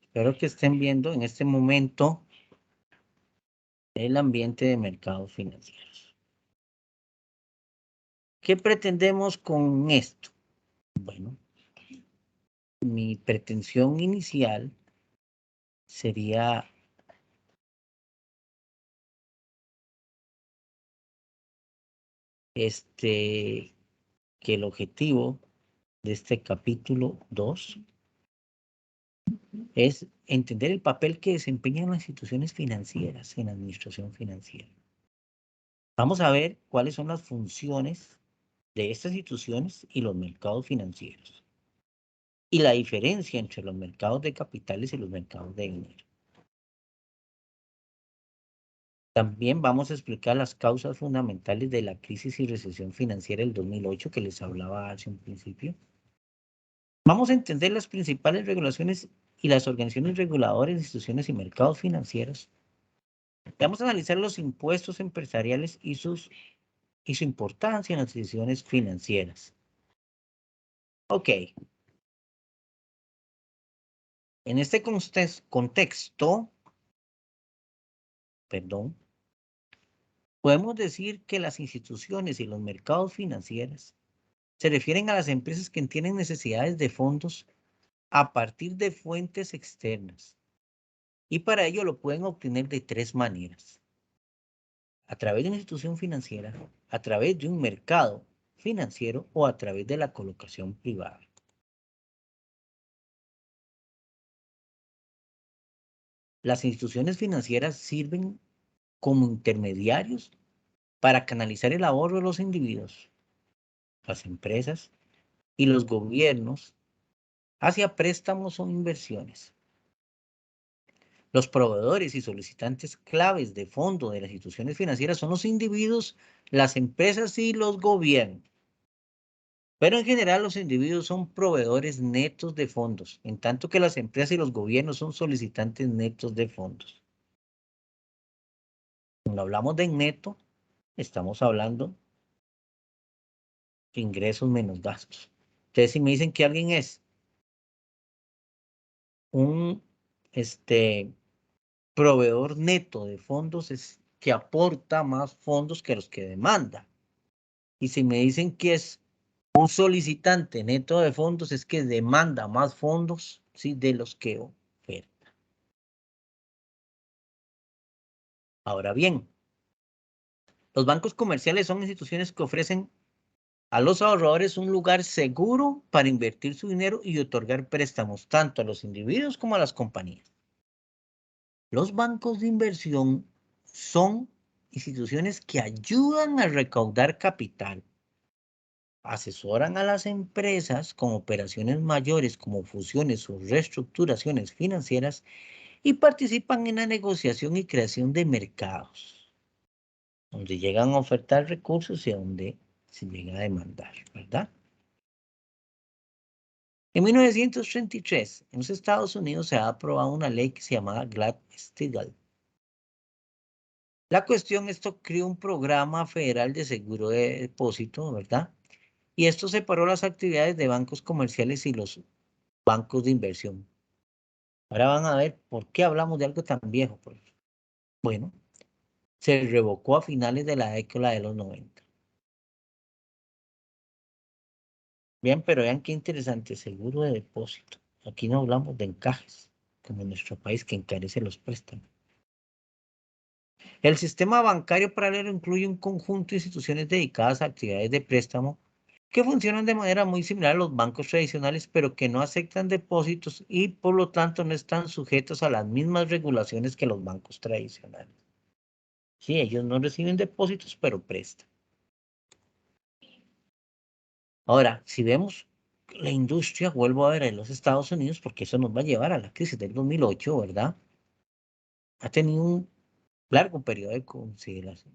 Espero que estén viendo en este momento el ambiente de mercados financieros. ¿Qué pretendemos con esto? Bueno, mi pretensión inicial sería que el objetivo de este capítulo 2 es entender el papel que desempeñan las instituciones financieras en la administración financiera. Vamos a ver cuáles son las funciones de estas instituciones y los mercados financieros y la diferencia entre los mercados de capitales y los mercados de dinero. También vamos a explicar las causas fundamentales de la crisis y recesión financiera del 2008 que les hablaba hace un principio. Vamos a entender las principales regulaciones y las organizaciones reguladoras de instituciones y mercados financieros. Vamos a analizar los impuestos empresariales y su importancia en las decisiones financieras. Ok. En este contexto, perdón, podemos decir que las instituciones y los mercados financieros se refieren a las empresas que tienen necesidades de fondos a partir de fuentes externas. Y para ello lo pueden obtener de tres maneras: a través de una institución financiera, a través de un mercado financiero o a través de la colocación privada. Las instituciones financieras sirven como intermediarios para canalizar el ahorro de los individuos, las empresas y los gobiernos hacia préstamos o inversiones. Los proveedores y solicitantes claves de fondo de las instituciones financieras son los individuos, las empresas y los gobiernos. Pero en general los individuos son proveedores netos de fondos, en tanto que las empresas y los gobiernos son solicitantes netos de fondos. Cuando hablamos de neto, estamos hablando de ingresos menos gastos. Entonces, si me dicen que alguien es un proveedor neto de fondos, es que aporta más fondos que los que demanda. Y si me dicen que es un solicitante neto de fondos, es que demanda más fondos, ¿sí?, de los que oferta. Ahora bien, los bancos comerciales son instituciones que ofrecen a los ahorradores un lugar seguro para invertir su dinero y otorgar préstamos tanto a los individuos como a las compañías. Los bancos de inversión son instituciones que ayudan a recaudar capital, asesoran a las empresas con operaciones mayores como fusiones o reestructuraciones financieras y participan en la negociación y creación de mercados, donde llegan a ofertar recursos y donde se llega a demandar, ¿verdad? En 1933, en los Estados Unidos se ha aprobado una ley que se llamaba Glass-Steagall. La cuestión, esto creó un programa federal de seguro de depósito, ¿verdad? Y esto separó las actividades de bancos comerciales y los bancos de inversión. Ahora van a ver por qué hablamos de algo tan viejo. Bueno, se revocó a finales de la década de los 90. Bien, pero vean qué interesante, seguro de depósito. Aquí no hablamos de encajes, como en nuestro país que encarece los préstamos. El sistema bancario paralelo incluye un conjunto de instituciones dedicadas a actividades de préstamo que funcionan de manera muy similar a los bancos tradicionales, pero que no aceptan depósitos y por lo tanto no están sujetos a las mismas regulaciones que los bancos tradicionales. Sí, ellos no reciben depósitos, pero prestan. Ahora, si vemos la industria, vuelvo a ver en los Estados Unidos, porque eso nos va a llevar a la crisis del 2008, ¿verdad? Ha tenido un largo periodo de consolidarse,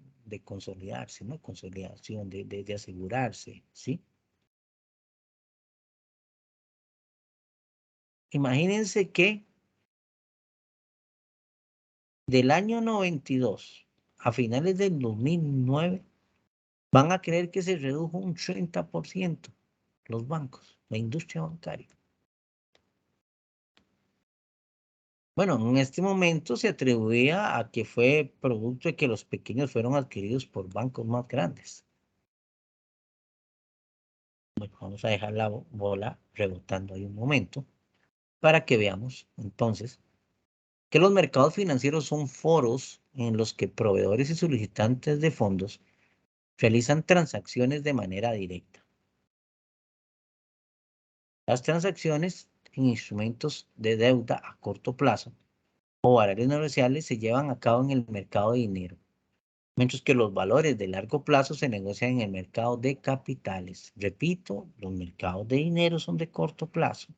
¿no? Consolidación, de asegurarse, ¿sí? Imagínense que del año 92 a finales del 2009 van a creer que se redujo un 30% los bancos, la industria bancaria. Bueno, en este momento se atribuía a que fue producto de que los pequeños fueron adquiridos por bancos más grandes. Bueno, vamos a dejar la bola rebotando ahí un momento para que veamos entonces que los mercados financieros son foros en los que proveedores y solicitantes de fondos realizan transacciones de manera directa. Las transacciones en instrumentos de deuda a corto plazo o valores negociables se llevan a cabo en el mercado de dinero, mientras que los valores de largo plazo se negocian en el mercado de capitales. Repito, los mercados de dinero son de corto plazo,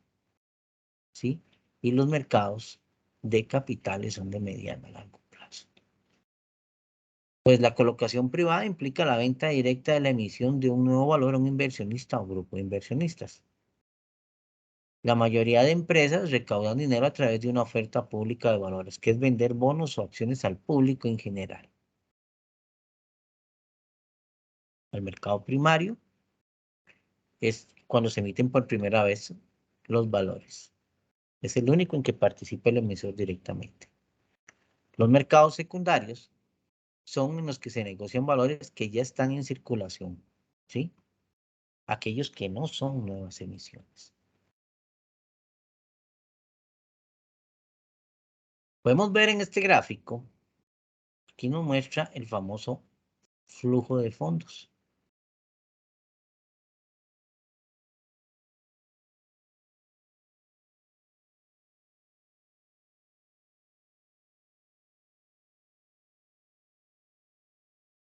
¿sí? Y los mercados de capitales son de mediano a largo plazo. Pues la colocación privada implica la venta directa de la emisión de un nuevo valor a un inversionista o grupo de inversionistas. La mayoría de empresas recaudan dinero a través de una oferta pública de valores, que es vender bonos o acciones al público en general. El mercado primario es cuando se emiten por primera vez los valores. Es el único en que participa el emisor directamente. Los mercados secundarios son en los que se negocian valores que ya están en circulación, ¿sí? Aquellos que no son nuevas emisiones. Podemos ver en este gráfico, aquí nos muestra el famoso flujo de fondos.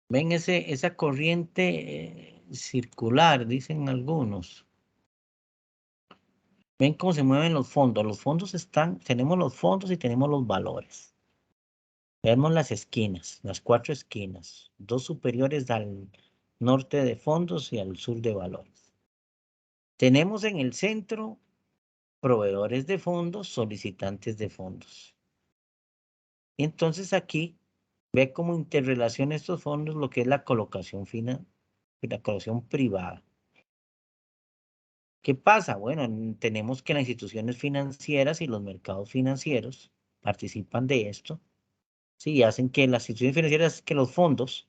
Ven esa corriente circular, dicen algunos. Ven cómo se mueven los fondos. Los fondos están, tenemos los fondos y tenemos los valores. Vemos las esquinas, las 4 esquinas, 2 superiores al norte de fondos y al sur de valores. Tenemos en el centro proveedores de fondos, solicitantes de fondos. Y entonces aquí ve cómo interrelaciona estos fondos lo que es la colocación final y la colocación privada. ¿Qué pasa? Bueno, tenemos que las instituciones financieras y los mercados financieros participan de esto, ¿sí? Y hacen que las instituciones financieras, que los fondos,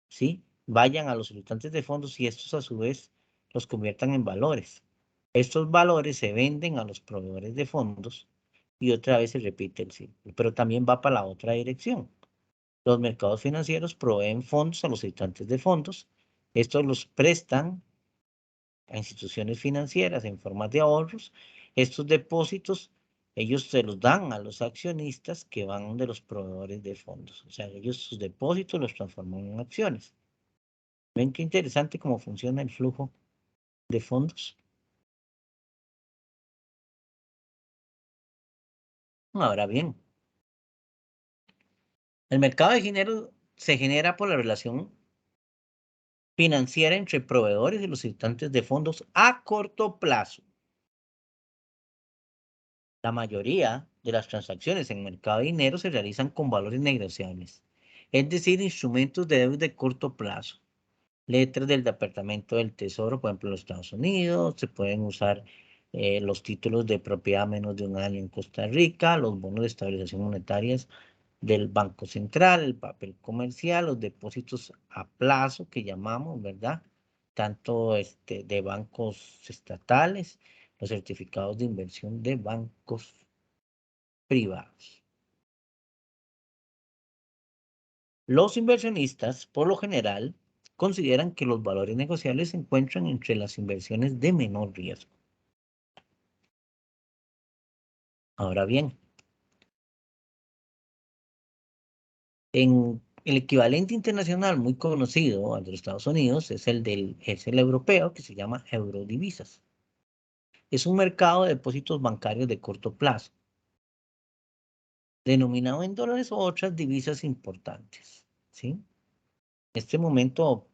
¿sí? Vayan a los solicitantes de fondos y estos a su vez los conviertan en valores. Estos valores se venden a los proveedores de fondos y otra vez se repite el ciclo, pero también va para la otra dirección. Los mercados financieros proveen fondos a los solicitantes de fondos, estos los prestan a instituciones financieras en forma de ahorros. Estos depósitos, ellos se los dan a los accionistas que van de los proveedores de fondos. O sea, ellos sus depósitos los transforman en acciones. ¿Ven qué interesante cómo funciona el flujo de fondos? Ahora bien, el mercado de dinero se genera por la relación financiera entre proveedores y los solicitantes de fondos a corto plazo. La mayoría de las transacciones en el mercado de dinero se realizan con valores negociables, es decir, instrumentos de deuda de corto plazo. Letras del Departamento del Tesoro, por ejemplo, en los Estados Unidos, se pueden usar los títulos de propiedad a menos de un año en Costa Rica, los bonos de estabilización monetarias del Banco Central, el papel comercial, los depósitos a plazo que llamamos, ¿verdad? Tanto de bancos estatales, los certificados de inversión de bancos privados. Los inversionistas, por lo general, consideran que los valores negociables se encuentran entre las inversiones de menor riesgo. Ahora bien, en el equivalente internacional muy conocido al de los Estados Unidos es el europeo, que se llama eurodivisas. Es un mercado de depósitos bancarios de corto plazo, denominado en dólares o otras divisas importantes, ¿sí? En este momento,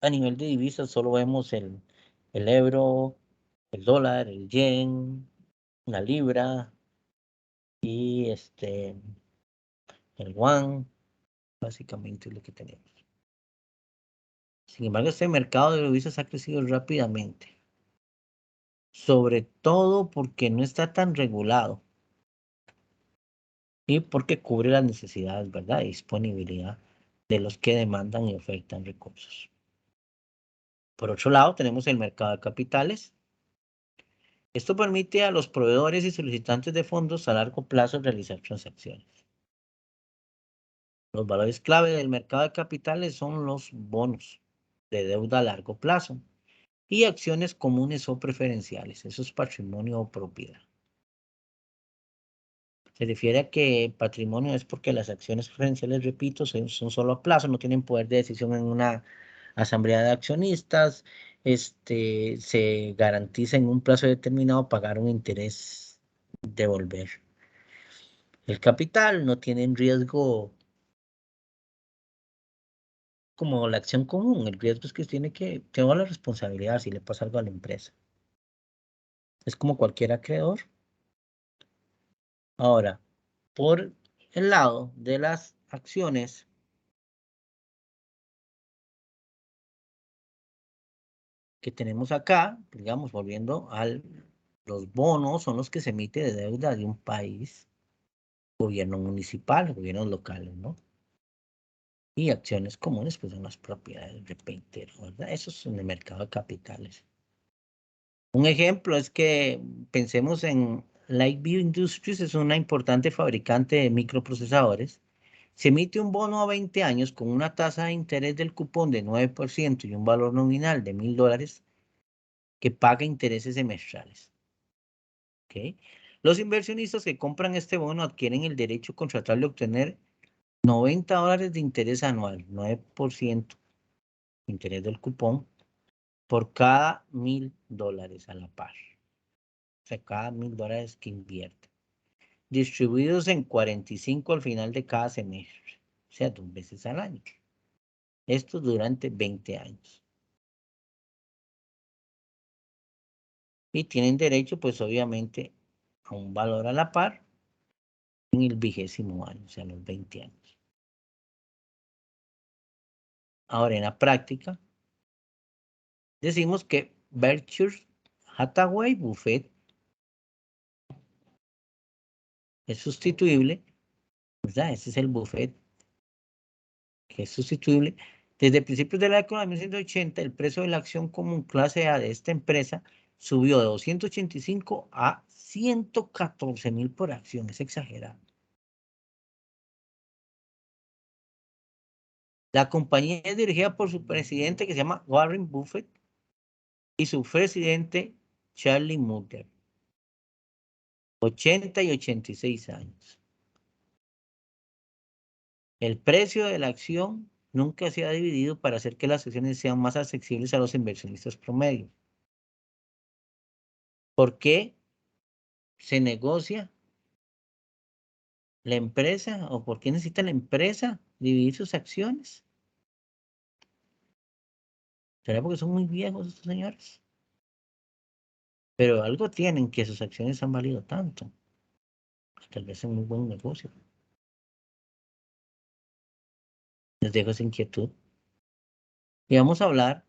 a nivel de divisas, solo vemos el euro, el dólar, el yen, la libra y el yuan, básicamente es lo que tenemos. Sin embargo, este mercado de divisas ha crecido rápidamente, sobre todo porque no está tan regulado y porque cubre las necesidades, ¿verdad? Y disponibilidad de los que demandan y ofertan recursos. Por otro lado, tenemos el mercado de capitales. Esto permite a los proveedores y solicitantes de fondos a largo plazo realizar transacciones. Los valores clave del mercado de capitales son los bonos de deuda a largo plazo y acciones comunes o preferenciales. Eso es patrimonio o propiedad. Se refiere a que patrimonio es porque las acciones preferenciales, repito, son solo a plazo, no tienen poder de decisión en una asamblea de accionistas. Se garantiza en un plazo determinado pagar un interés, devolver. El capital no tiene riesgo como la acción común. El riesgo es que tengo la responsabilidad si le pasa algo a la empresa. Es como cualquier acreedor. Ahora, por el lado de las acciones, que tenemos acá, digamos, volviendo los bonos son los que se emiten de deuda de un país, gobierno municipal, gobiernos locales, ¿no? Y acciones comunes, pues son las propiedades de Peintero, ¿verdad? Eso es en el mercado de capitales. Un ejemplo es que pensemos en Lakeview Industries, es una importante fabricante de microprocesadores. Se emite un bono a 20 años con una tasa de interés del cupón de 9% y un valor nominal de $1,000 que paga intereses semestrales. ¿Ok? Los inversionistas que compran este bono adquieren el derecho contractual de obtener $90 de interés anual, 9% interés del cupón, por cada $1,000 a la par. O sea, cada $1,000 que invierte. Distribuidos en 45 al final de cada semestre. O sea, 2 veces al año. Esto durante 20 años. Y tienen derecho, pues obviamente, a un valor a la par en el 20º año, o sea, los 20 años. Ahora, en la práctica, decimos que Berkshire Hathaway Buffett es sustituible, ¿verdad? Ese es el Buffett que es sustituible. Desde principios de la década de 1980, el precio de la acción común clase A de esta empresa subió de 285 a 114,000 por acción. Es exagerado. La compañía es dirigida por su presidente que se llama Warren Buffett y su presidente Charlie Munger, 80 y 86 años. El precio de la acción nunca se ha dividido para hacer que las acciones sean más accesibles a los inversionistas promedio. ¿Por qué se negocia la empresa o por qué necesita la empresa dividir sus acciones? ¿Será porque son muy viejos estos señores? Pero algo tienen que sus acciones han valido tanto. Tal vez es un muy buen negocio. Les dejo esa inquietud. Y vamos a hablar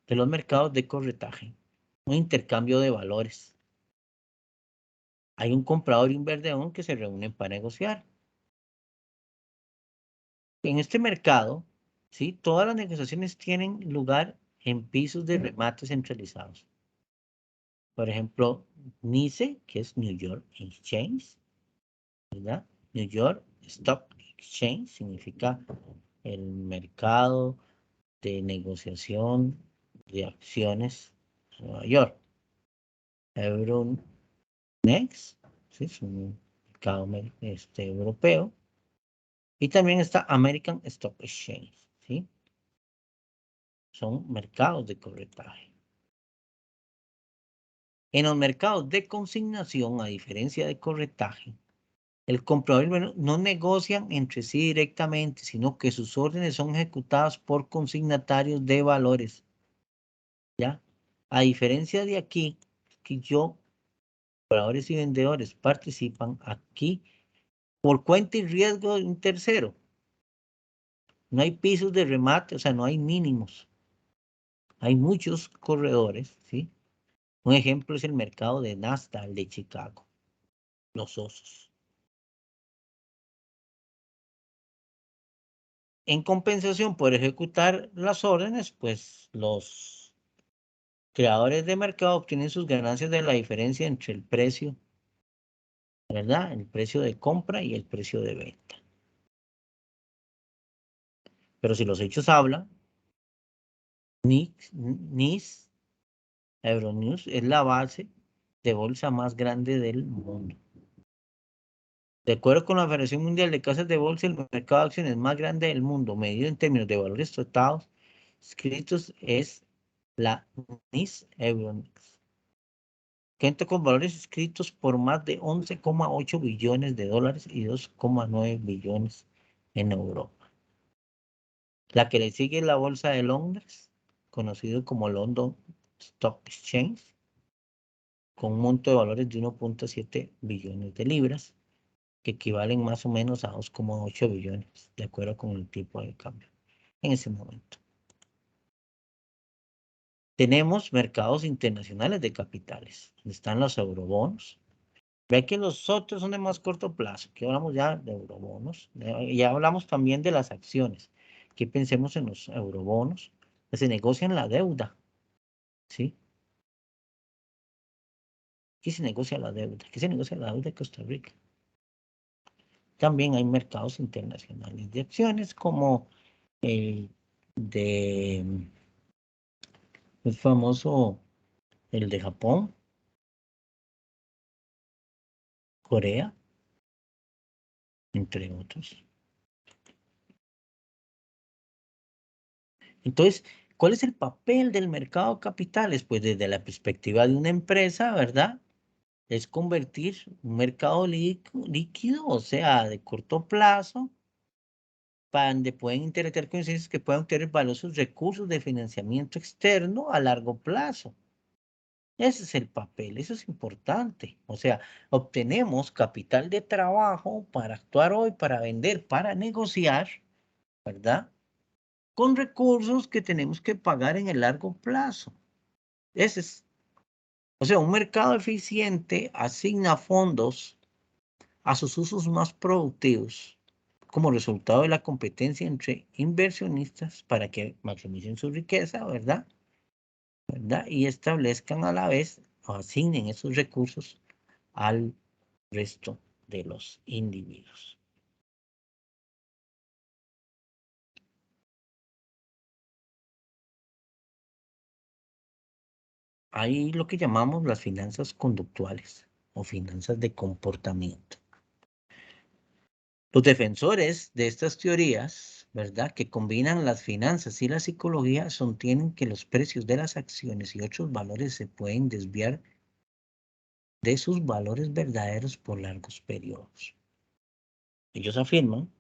de los mercados de corretaje, un intercambio de valores. Hay un comprador y un vendedor que se reúnen para negociar. En este mercado, ¿sí? Todas las negociaciones tienen lugar en pisos de remate centralizados. Por ejemplo, NYSE, que es New York Exchange, ¿verdad? New York Stock Exchange significa el mercado de negociación de acciones de Nueva York. Euronext, ¿sí? Es un mercado europeo. Y también está American Stock Exchange, ¿sí? Son mercados de corretaje. En los mercados de consignación, a diferencia de corretaje, el comprador y el vendedor no negocian entre sí directamente, sino que sus órdenes son ejecutadas por consignatarios de valores. ¿Ya? A diferencia de aquí, que compradores y vendedores participan aquí por cuenta y riesgo de un tercero. No hay pisos de remate, o sea, no hay mínimos. Hay muchos corredores, ¿sí? Un ejemplo es el mercado de Nasdaq de Chicago, los osos. En compensación por ejecutar las órdenes, pues los creadores de mercado obtienen sus ganancias de la diferencia entre el precio, ¿verdad? El precio de compra y el precio de venta. Pero si los hechos hablan, NIS, Euronews, es la base de bolsa más grande del mundo. De acuerdo con la Federación Mundial de Casas de Bolsa, el mercado de acciones más grande del mundo, medido en términos de valores tratados escritos, es la NIS Euronext. Cuenta con valores escritos por más de 11,8 billones de dólares y 2,9 billones en Europa. La que le sigue es la Bolsa de Londres, conocido como London Stock Exchange, con un monto de valores de 1,7 billones de libras, que equivalen más o menos a 2,8 billones, de acuerdo con el tipo de cambio en ese momento. Tenemos mercados internacionales de capitales, donde están los eurobonos. Ve que los otros son de más corto plazo, que hablamos ya de eurobonos, ya hablamos también de las acciones, que pensemos en los eurobonos, que se negocian la deuda, ¿sí? ¿Qué se negocia la deuda? ¿Qué se negocia la deuda de Costa Rica? También hay mercados internacionales de acciones como el de el famoso, el de Japón, Corea, entre otros. Entonces, ¿cuál es el papel del mercado de capitales? Pues desde la perspectiva de una empresa, ¿verdad? Es convertir un mercado líquido, o sea, de corto plazo, para donde pueden interactuar con instituciones que puedan obtener valiosos recursos de financiamiento externo a largo plazo. Ese es el papel, eso es importante. O sea, obtenemos capital de trabajo para actuar hoy, para vender, para negociar, ¿verdad? Con recursos que tenemos que pagar en el largo plazo. Ese es, o sea, un mercado eficiente asigna fondos a sus usos más productivos como resultado de la competencia entre inversionistas para que maximicen su riqueza, ¿verdad? ¿Verdad? Y establezcan a la vez o asignen esos recursos al resto de los individuos. Hay lo que llamamos las finanzas conductuales o finanzas de comportamiento. Los defensores de estas teorías, ¿verdad?, que combinan las finanzas y la psicología, sostienen que los precios de las acciones y otros valores se pueden desviar de sus valores verdaderos por largos periodos. Ellos afirman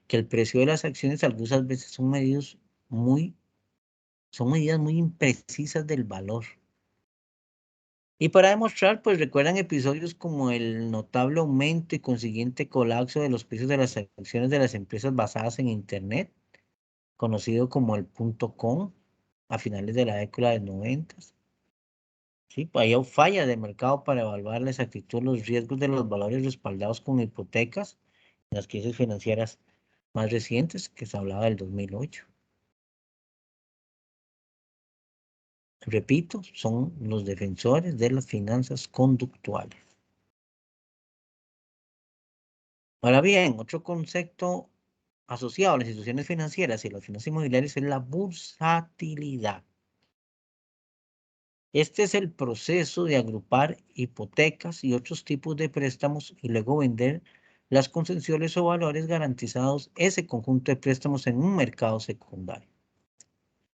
que el precio de las acciones algunas veces son medidas muy imprecisas del valor. Y para demostrar, pues recuerdan episodios como el notable aumento y consiguiente colapso de los precios de las acciones de las empresas basadas en Internet, conocido como el punto com, a finales de la década de 90. Sí, pues hay falla de mercado para evaluar la exactitud, los riesgos de los valores respaldados con hipotecas en las crisis financieras más recientes, que se hablaba del 2008. Repito, son los defensores de las finanzas conductuales. Ahora bien, otro concepto asociado a las instituciones financieras y las finanzas inmobiliarias es la bursatilidad. Este es el proceso de agrupar hipotecas y otros tipos de préstamos y luego vender las concesiones o valores garantizados, ese conjunto de préstamos en un mercado secundario.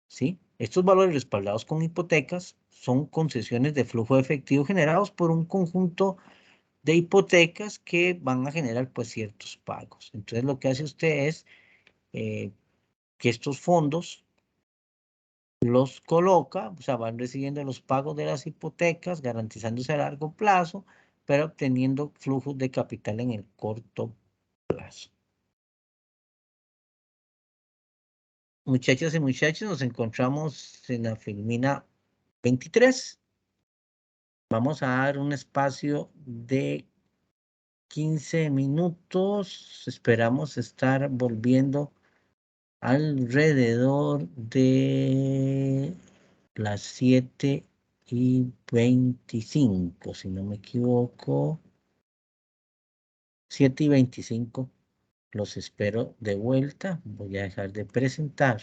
¿Sí? Estos valores respaldados con hipotecas son concesiones de flujo de efectivo generados por un conjunto de hipotecas que van a generar pues ciertos pagos. Entonces lo que hace usted es que estos fondos los coloca, o sea, van recibiendo los pagos de las hipotecas, garantizándose a largo plazo, pero obteniendo flujos de capital en el corto plazo. Muchachas y muchachos, nos encontramos en la filmina 23. Vamos a dar un espacio de 15 minutos. Esperamos estar volviendo alrededor de las 7:25, si no me equivoco. 7:25. Los espero de vuelta. Voy a dejar de presentar